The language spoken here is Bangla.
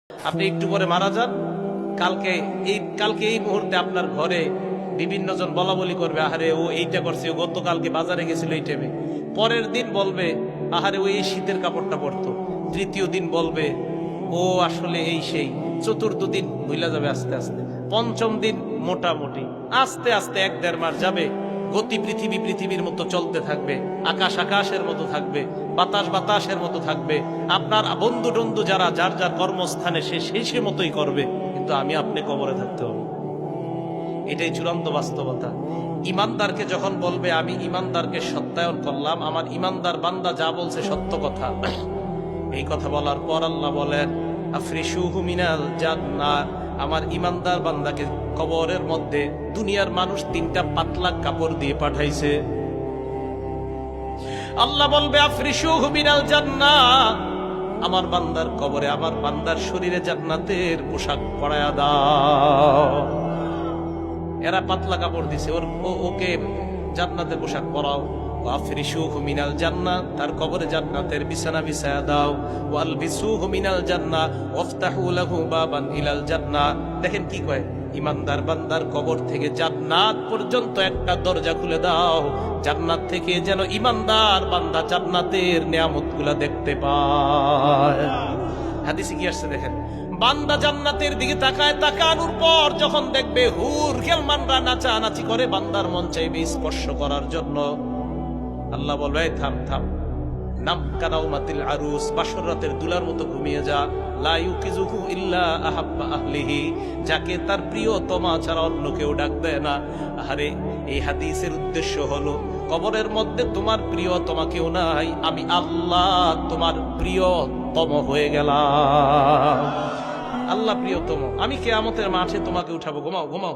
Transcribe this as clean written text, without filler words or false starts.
আপনি একটু পরে মারা যান, কালকে এই মুহূর্তে আপনার ঘরে বিভিন্ন জন বলা বলি করবে, আহারে ও এইটা করছে, ও গতকালকে বাজারে গেছিল এই টাইমে। পরের দিন বলবে, আহারে ও এই শীতের কাপড়টা পরতো। তৃতীয় দিন বলবে, ও আসলে এই সেই। চতুর্থ দিন ভুলা যাবে আস্তে আস্তে। পঞ্চম দিন মোটামুটি, আস্তে আস্তে 1-1.5 মাস যাবে। গতি পৃথিবীর মতো চলতে থাকবে, আকাশ আকাশের মতো থাকবে, বাতাস বাতাসের মতো থাকবে। আপনার বন্ধু টন্ধু যারা যার যার কর্মস্থানে সে মতোই করবে, কিন্তু আমি আপনি কবরে থাকতে হবে। এটাই চূড়ান্ত বাস্তবতা। ইমানদারকে যখন বলবে আমি ইমানদারকে সত্যায়ন করলাম, আমার ইমানদার বান্দা যা বলছে সত্য কথা, এই কথা বলার পর আল্লাহ বলেন আফরিশুহু মিনাল জান্নাহ, আমার ইমানদার বান্দাকে কবরের মধ্যে দুনিয়ার মানুষ 3টা পাতলা কাপড় দিয়ে পাঠাইছে। আল্লাহ বলবে আফরিশুহু মিনাল জান্নাহ, আমার বান্দার কবরে আমার বান্দার শরীরে জান্নাতের পোশাক পরায়া দাও। এরা পাতলা কাপড় দিছে, ওকে জান্নাতের পোশাক পরাও। আফরিশুহু মিনাল জান্নাহ, তার কবরে জান্নাতের বিছানা বিছায়া দাও। ওয়ালবিসুহু মিনাল জান্নাহ ওয়াফতাহু লাহু বাবান ইলাল জান্নাহ। দেখেন কি কয়, ইমানদার বান্দার কবর থেকে জান্নাত পর্যন্ত একটা দরজা খুলে দাও, জান্নাত থেকে যেন ইমানদার বান্দা জান্নাতের নিয়ামতগুলা দেখতে পায়। হাদিসে কি আসছে দেখেন, বান্দা জান্নাতের দিকে তাকায়, তাকানোর পর যখন দেখবে হুর খেলমানরা নাচানাচি করে, বান্দার মন চাইবে স্পর্শ করার জন্য। আল্লাহ বলবে থাম থাম, নাম কানাউমাতিল আরুস, বাসর রাতের দুলার মতো ঘুমিয়ে যা। লা ইউকিজুহু ইল্লা আহাব্বা আহলিহি, যাকে তার প্রিয়তমা ছাড়া অন্য কেউ ডাক দেয় না। আরে এই হাদিসের উদ্দেশ্য হলো, কবরের মধ্যে তোমার প্রিয়তমা কেউ নাই, আমি আল্লাহ তোমার প্রিয়তম হয়ে গেলাম। আল্লাহ প্রিয়তম, আমি কিয়ামতের মাঠে তোমাকে উঠাবো, ঘুমাও ঘুমাও।